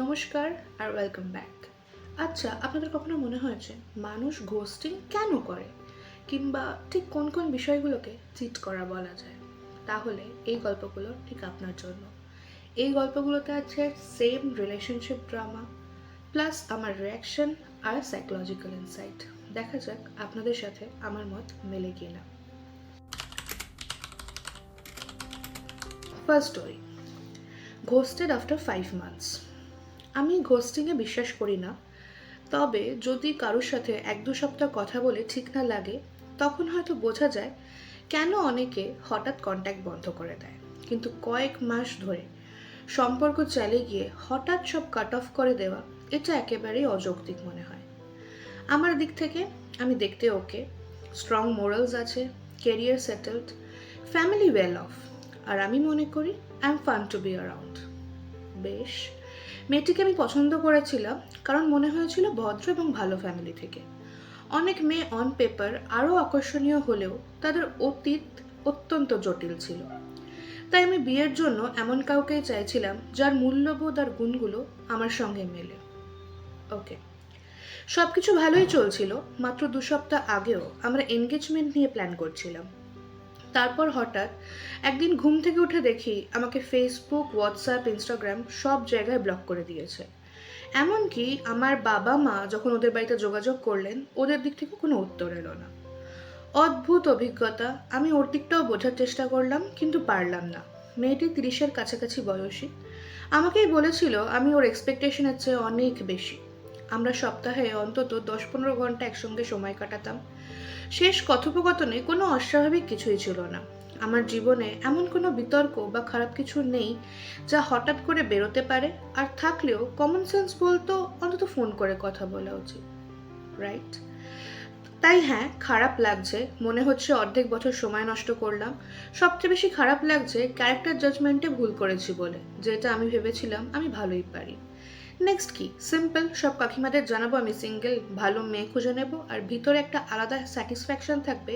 নমস্কার আর welcome back. আচ্ছা, আপনাদের কখনো মনে হয়েছে মানুষ ঘোস্টিং কেন করে, কিংবা ঠিক কোন কোন বিষয়গুলোকে চিট করা বলা যায়? তাহলে এই গল্পগুলো ঠিক আপনার জন্য। এই গল্পগুলোতে আছে সেম রিলেশনশিপ ড্রামা, প্লাস আমার রিয়াকশন আর সাইকোলজিক্যাল ইনসাইট। দেখা যাক আপনাদের সাথে আমার মত মেলে কিনা। First story, ghosted after 5 months. আমি ঘোস্টিংয়ে বিশ্বাস করি না, তবে যদি কারোর সাথে 1-2 সপ্তাহ কথা বলে ঠিক না লাগে, তখন হয়তো বোঝা যায় কেন অনেকে হঠাৎ কন্ট্যাক্ট বন্ধ করে দেয়। কিন্তু কয়েক মাস ধরে সম্পর্ক চালিয়ে গিয়ে হঠাৎ সব কাট অফ করে দেওয়া, এটা একেবারেই অযৌক্তিক মনে হয়। আমার দিক থেকে আমি দেখতে ওকে, স্ট্রং মোরালস আছে, career settled, family well off, আর আমি মনে করি I am fun to be around. বেশ, মেয়েটিকে আমি পছন্দ করেছিলাম কারণ মনে হয়েছিল ভদ্র এবং ভালো ফ্যামিলি থেকে। অনেক মেয়ে অন পেপার আরও আকর্ষণীয় হলেও তাদের অতীত অত্যন্ত জটিল ছিল। তাই আমি বিয়ের জন্য এমন কাউকেই চাইছিলাম যার মূল্যবোধ আর গুণগুলো আমার সঙ্গে মেলে। ওকে, সব কিছু ভালোই চলছিল। মাত্র 2 সপ্তাহ আগেও আমরা এনগেজমেন্ট নিয়ে প্ল্যান করছিলাম। তারপর হঠাৎ একদিন ঘুম থেকে উঠে দেখি আমাকে ফেসবুক, হোয়াটসঅ্যাপ, ইনস্টাগ্রাম সব জায়গায় ব্লক করে দিয়েছে। এমনকি আমার বাবা মা যখন ওদের বাড়িতে যোগাযোগ করলেন, ওদের দিক থেকে কোনো উত্তর এলো না। অদ্ভুত অভিজ্ঞতা। আমি ওর দিকটাও বোঝার চেষ্টা করলাম, কিন্তু পারলাম না। মেয়েটি 30-এর কাছাকাছি বয়সী। আমাকেই বলেছিল আমি ওর এক্সপেকটেশনের চেয়ে অনেক বেশি। আমরা সপ্তাহে অন্তত 10-15 ঘন্টা একসঙ্গে সময় কাটাতাম। শেষ কথোপকথনে কোনো অস্বাভাবিক কিছুই ছিল না। আমার জীবনে এমন কোনো বিতর্ক বা খারাপ কিছু নেই যা হঠাৎ করে বেরোতে পারে, আর থাকলেও কমন সেন্স বলতো অন্তত ফোন করে কথা বলা উচিত, রাইট? তাই হ্যাঁ, খারাপ লাগছে, মনে হচ্ছে অর্ধেক বছর সময় নষ্ট করলাম। সবচেয়ে বেশি খারাপ লাগছে ক্যারেক্টার জাজমেন্টে ভুল করেছি বলে, যেটা আমি ভেবেছিলাম আমি ভালোই পারি। নেক্সট কি, সিম্পল, সব কাকিমাদের জানাবো আমি সিঙ্গেল, ভালো মেয়ে খুঁজে নেব, আর ভিতরে একটা আলাদা স্যাটিসফ্যাকশন থাকবে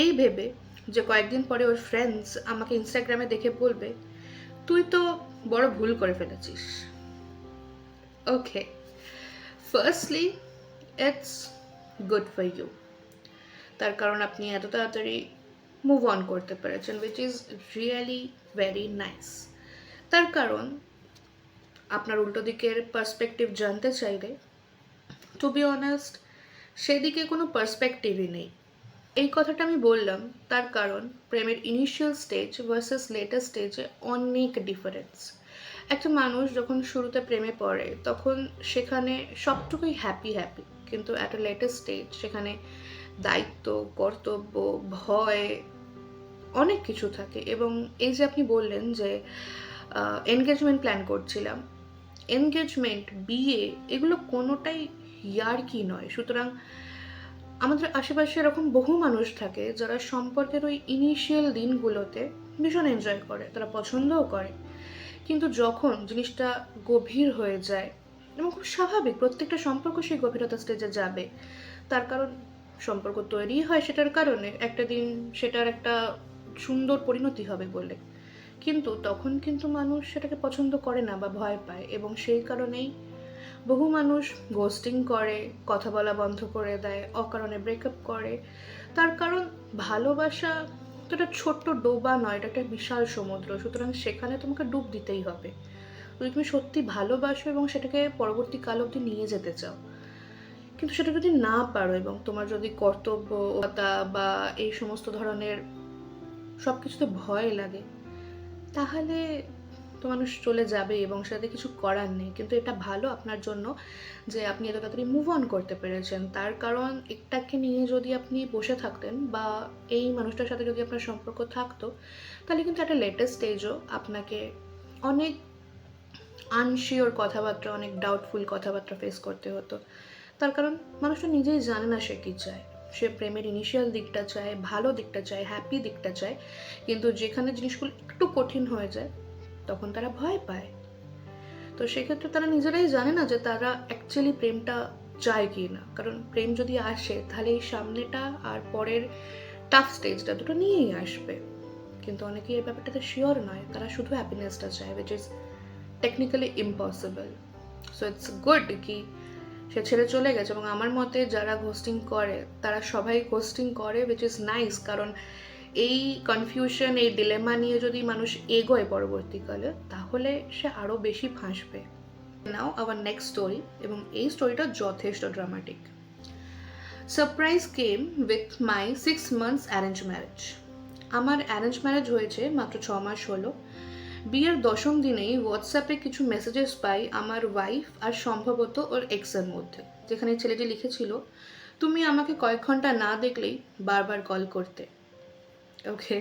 এই ভেবে যে কয়েকদিন পরে ওর ফ্রেন্ডস আমাকে ইনস্টাগ্রামে দেখে বলবে তুই তো বড় ভুল করে ফেলেছিস। Okay, firstly it's good for you, তার কারণ আপনি এত তাড়াতাড়ি মুভ অন করতে পেরেছেন, which is really very nice. তার কারণ আপনার উল্টো দিকের পার্সপেক্টিভ জানতে চাইলে, টু বি অনেস্ট, সেদিকে কোনো পার্সপেক্টিভই নেই। এই কথাটা আমি বললাম তার কারণ প্রেমের ইনিশিয়াল স্টেজ ভার্সেস লেটার স্টেজে অনেক ডিফারেন্স। একটা মানুষ যখন শুরুতে প্রেমে পড়ে তখন সেখানে সবটুকুই হ্যাপি হ্যাপি, কিন্তু অ্যাট আ লেটার স্টেজ সেখানে দায়িত্ব, কর্তব্য, ভয়, অনেক কিছু থাকে। এবং এই যে আপনি বললেন যে এনগেজমেন্ট প্ল্যান করছিলাম, এনগেজমেন্ট, বিয়ে, এগুলো কোনোটাই ইয়ার্কি নয়। সুতরাং আমাদের আশেপাশে এরকম বহু মানুষ থাকে যারা সম্পর্কের ওই ইনিশিয়াল দিনগুলোতে ভীষণ এনজয় করে, তারা পছন্দও করে, কিন্তু যখন জিনিসটা গভীর হয়ে যায়, এবং খুব স্বাভাবিক, প্রত্যেকটা সম্পর্ক সেই গভীরতা স্টেজে যাবে, তার কারণ সম্পর্ক তৈরি হয় সেটার কারণে, একটা দিন সেটার একটা সুন্দর পরিণতি হবে বলে। কিন্তু তখন কিন্তু মানুষ সেটাকে পছন্দ করে না বা ভয় পায়, এবং সেই কারণেই বহু মানুষ গোস্টিং করে, কথা বলা বন্ধ করে দেয়, অকারণে ব্রেকআপ করে। তার কারণ ভালোবাসা তো একটা ছোট্ট ডোবা নয়, এটা একটা বিশাল সমুদ্র। সুতরাং সেখানে তোমাকে ডুব দিতেই হবে যদি তুমি সত্যি ভালোবাসো এবং সেটাকে পরবর্তী কাল অবধি নিয়ে যেতে চাও। কিন্তু সেটা যদি না পারো এবং তোমার যদি কর্তব্যতা বা এই সমস্ত ধরনের সব কিছুতে ভয় লাগে, তাহলে তো মানুষ চলে যাবে এবং সেটাতে কিছু করার নেই। কিন্তু এটা ভালো আপনার জন্য যে আপনি এত তাড়াতাড়ি মুভ অন করতে পেরেছেন। তার কারণ একটাকে নিয়ে যদি আপনি বসে থাকতেন বা এই মানুষটার সাথে যদি আপনার সম্পর্ক থাকতো, তাহলে কিন্তু একটা লেটেস্ট স্টেজও আপনাকে অনেক আনশিওর কথাবার্তা, অনেক ডাউটফুল কথাবার্তা ফেস করতে হতো। তার কারণ মানুষটা নিজেই জানে না সে কী চায়। সে প্রেমের ইনিশিয়াল দিকটা চায়, ভালো দিকটা চায়, হ্যাপি দিকটা চায়, কিন্তু যেখানে জিনিসগুলো একটু কঠিন হয়ে যায় তখন তারা ভয় পায়। তো সেক্ষেত্রে তারা নিজেরাই জানে না যে তারা অ্যাকচুয়ালি প্রেমটা চায় কি না। কারণ প্রেম যদি আসে তাহলে এই সামনেটা আর পরের টাফ স্টেজটা দুটো নিয়েই আসবে। কিন্তু অনেকেই এই ব্যাপারটাতে শিওর নয়, তারা শুধু হ্যাপিনেসটা চায়, which is technically impossible. So it's good কি সে ছেড়ে চলে গেছে। এবং আমার মতে যারা ঘোস্টিং করে তারা সবাই ঘোস্টিং করে, উইচ ইজ নাইস, কারণ এই কনফিউশন, এই ডিলেমা নিয়ে যদি মানুষ এগোয় পরবর্তীকালে, তাহলে সে আরও বেশি ফাঁসবে। নাও আওয়ার নেক্সট স্টোরি, এবং এই স্টোরিটা যথেষ্ট dramatic. Surprise came with my 6 months arrange marriage. আমার অ্যারেঞ্জ ম্যারেজ হয়েছে মাত্র 6 মাস হলো। বিয়ের 10ম দিনেই হোয়াটসঅ্যাপে কিছু মেসেজেস পাই আমার ওয়াইফ আর সম্ভবত ওর এক্সের মধ্যে, যেখানে ছেলেটি লিখেছিল, তুমি আমাকে কয়েক ঘন্টা না দেখলেই বারবার কল করতে। ওকে,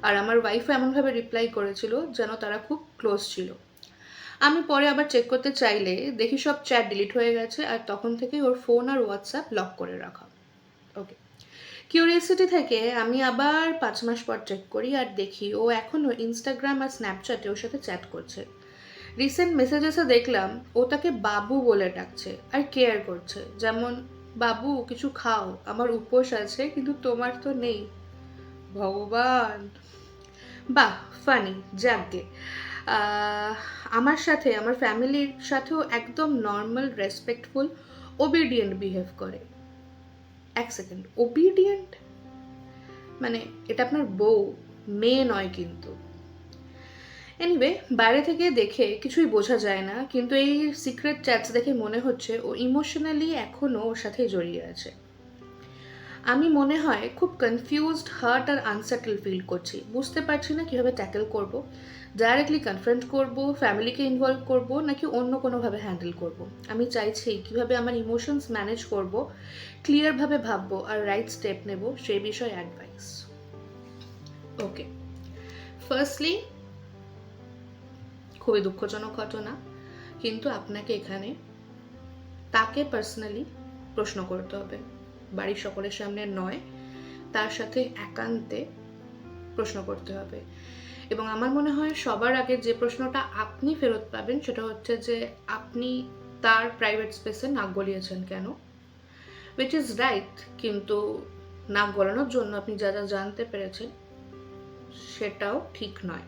আর আমার ওয়াইফও এমনভাবে রিপ্লাই করেছিল যেন তারা খুব ক্লোজ ছিল। আমি পরে আবার চেক করতে চাইলে দেখি সব চ্যাট ডিলিট হয়ে গেছে, আর তখন থেকেই ওর ফোন আর হোয়াটসঅ্যাপ লক করে রাখা। ওকে, কিউরিয়াসিটি থেকে আমি আবার 5 মাস পর চেক করি আর দেখি ও এখনও ইনস্টাগ্রাম আর স্ন্যাপচ্যাটে ওর সাথে চ্যাট করছে। রিসেন্ট মেসেজেসে দেখলাম ও তাকে বাবু বলে ডাকছে আর কেয়ার করছে, যেমন বাবু কিছু খাও, আমার উপোস আছে কিন্তু তোমার তো নেই। ভগবান, বাহ, ফানি, যাকগে। আমার সাথে, আমার ফ্যামিলির সাথেও একদম নর্মাল, রেসপেক্টফুল, ওবিডিয়েন্ট বিহেভ করে। এক সেকেন্ড, ওবিডিয়েন্ট মানে এটা আপনার বউ, মেয়ে নয় কিন্তু। এনিওয়ে, বাইরে থেকে দেখে কিছুই বোঝা যায় না, কিন্তু এই সিক্রেট চ্যাটস দেখে মনে হচ্ছে ও ইমোশনালি এখনও ওর সাথে জড়িয়ে আছে। আমি মনে হয় খুব কনফিউজড, হার্ট আর আনসেটেল ফিল করছি। বুঝতে পারছি না কীভাবে ট্যাকেল করব, ডাইরেক্টলি কনফ্রন্ট করব, ফ্যামিলিকে ইনভলভ করব, নাকি অন্য কোনোভাবে হ্যান্ডেল করব। আমি চাইছি কীভাবে আমার ইমোশনস ম্যানেজ করব, ক্লিয়ারভাবে ভাববো আর রাইট স্টেপ নেব, সেই বিষয়ে অ্যাডভাইস। ওকে, ফার্স্টলি খুবই দুঃখজনক ঘটনা, কিন্তু আপনাকে এখানে তাকে পার্সোনালি প্রশ্ন করতে হবে, বাড়ির সকলের সামনে নয়, তার সাথে একান্তে প্রশ্ন করতে হবে। এবং আমার মনে হয় সবার আগে যে প্রশ্নটা আপনি ফেরত পাবেন সেটা হচ্ছে যে আপনি তার প্রাইভেট স্পেসে নাক গলিয়েছেন কেন, উইচ ইজ রাইট, কিন্তু নাক গলানোর জন্য আপনি যা যা জানতে পেরেছেন সেটাও ঠিক নয়।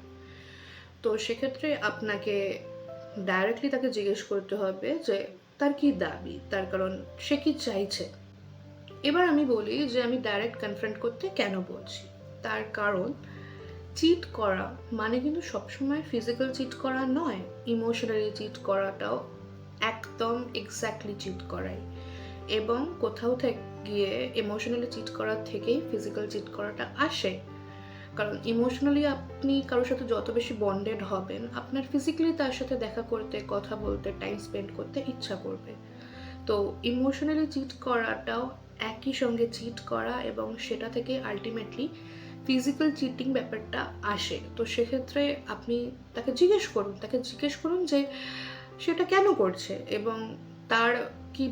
তো সেক্ষেত্রে আপনাকে ডাইরেক্টলি তাকে জিজ্ঞেস করতে হবে যে তার কি দাবি, তার কারণ সে কি চাইছে। এবার আমি বলি যে আমি ডাইরেক্ট কনফ্রন্ট করতে কেন বলছি। তার কারণ চিট করা মানে কিন্তু সবসময় ফিজিক্যাল চিট করা নয়, ইমোশনালি চিট করাটাও একদম এক্স্যাক্টলি চিট করাই। এবং কোথাও থেকে গিয়ে ইমোশনালি চিট করার থেকেই ফিজিক্যাল চিট করাটা আসে, কারণ ইমোশনালি আপনি কারোর সাথে যত বেশি বন্ডেড হবেন, আপনার ফিজিক্যালি তার সাথে দেখা করতে, কথা বলতে, টাইম স্পেন্ড করতে ইচ্ছা করবে। তো ইমোশনালি চিট করাটাও একই সঙ্গে চিট করা, এবং সেটা থেকে আলটিমেটলি ফিজিক্যাল চিটিং ব্যাপারটা আসে। তো সেক্ষেত্রে আপনি তাকে জিজ্ঞেস করুন যে সেটা কেন করছে এবং তার কি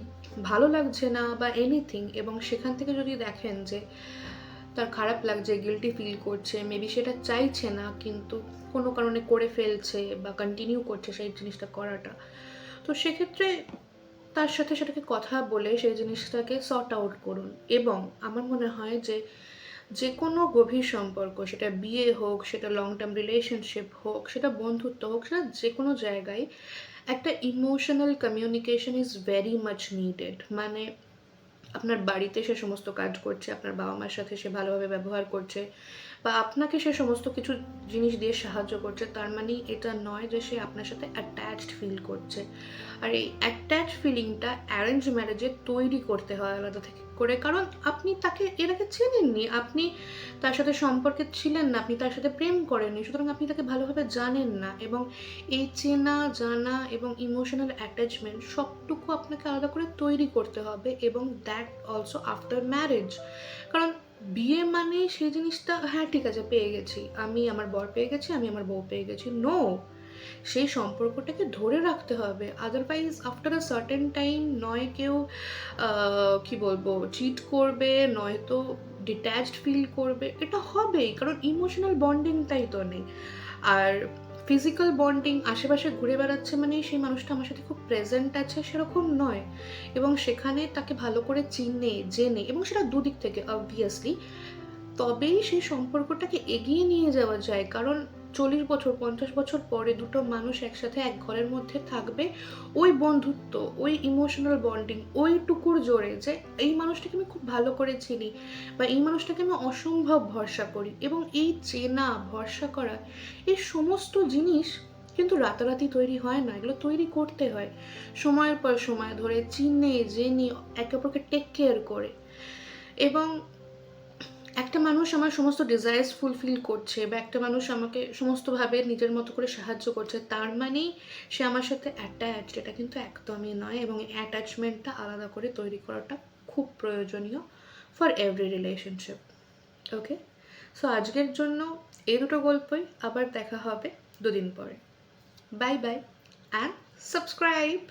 ভালো লাগছে না বা এনিথিং। এবং সেখান থেকে যদি দেখেন যে তার খারাপ লাগছে, গিল্টি ফিল করছে, মেবি সেটা চাইছে না কিন্তু কোনো কারণে করে ফেলছে বা কন্টিনিউ করছে সেই জিনিসটা করাটা, তো সেক্ষেত্রে তার সাথে সেটাকে কথা বলে সেই জিনিসটাকে সর্ট আউট করুন। এবং আমার মনে হয় যে যে কোনো গভীর সম্পর্ক, সেটা বিয়ে হোক, সেটা লং টার্ম রিলেশনশিপ হোক, সেটা বন্ধুত্ব হোক, সেটা যে কোনো জায়গায় একটা emotional communication is very much needed. মানে আপনার বাড়িতে সে সমস্ত কাজ করছে, আপনার বাবা মার সাথে সে ভালোভাবে ব্যবহার করছে, বা আপনাকে সে সমস্ত কিছু জিনিস দিয়ে সাহায্য করছে, তার মানে এটা নয় যে সে আপনার সাথে অ্যাটাচড ফিল করছে। আর এই অ্যাটাচ ফিলিংটা অ্যারেঞ্জ ম্যারেজে তৈরি করতে হয় আলাদা থেকে করে, কারণ আপনি তাকে এর আগে চেনেননি, আপনি তার সাথে সম্পর্কে ছিলেন না, আপনি তার সাথে প্রেম করেননি, সুতরাং আপনি তাকে ভালোভাবে জানেন না। এবং এই চেনা জানা এবং ইমোশনাল অ্যাটাচমেন্ট সবটুকু আপনাকে আলাদা করে তৈরি করতে হবে, এবং দ্যাট অলসো আফটার ম্যারেজ। কারণ বিয়ে মানে সেই জিনিসটা, হ্যাঁ ঠিক আছে পেয়ে গেছি, আমি আমার বর পেয়ে গেছি, আমি আমার বউ পেয়ে গেছি, নো, সেই সম্পর্কটাকে ধরে রাখতে হবে। Otherwise after a certain time নয় কেউ কি বলবো চিট করবে, নয়তো ডিট্যাচড ফিল করবে, এটা হবেই, কারণ ইমোশনাল বন্ডিংটাই তো নেই। আর ফিজিক্যাল বন্ডিং আশেপাশে ঘুরে বেড়াচ্ছে মানে সেই মানুষটা আমার সাথে খুব প্রেজেন্ট আছে সেরকম নয়, এবং সেখানে তাকে ভালো করে চিনে জেনে, এবং সেটা দুদিক থেকে অবভিয়াসলি, তবেই সেই সম্পর্কটাকে এগিয়ে নিয়ে যাওয়া যায়। কারণ 40 বছর 50 বছর পরে দুটো মানুষ একসাথে এক ঘরের মধ্যে থাকবে, ওই বন্ধুত্ব, ওই ইমোশনাল বন্ডিং, ওইটুকুর জোরে যে এই মানুষটাকে আমি খুব ভালো করে চিনি বা এই মানুষটাকে আমি অসম্ভব ভরসা করি। এবং এই চেনা, ভরসা করা, এই সমস্ত জিনিস কিন্তু রাতারাতি তৈরি হয় না, এগুলো তৈরি করতে হয় সময়ের পর সময় ধরে, চিনে জেনে একে অপরকে টেক কেয়ার করে। এবং একটা মানুষ আমার সমস্ত ডিজায়ার্স ফুলফিল করছে বা একটা মানুষ আমাকে সমস্তভাবে নিজের মতো করে সাহায্য করছে, তার মানেই সে আমার সাথে অ্যাটাচড, এটা কিন্তু একদমই নয়। এবং এই অ্যাটাচমেন্টটা আলাদা করে তৈরি করাটা খুব প্রয়োজনীয় for every relationship. Okay, so আজকের জন্য এই দুটো গল্পই, আবার দেখা হবে 2 দিন পরে। Bye bye and subscribe.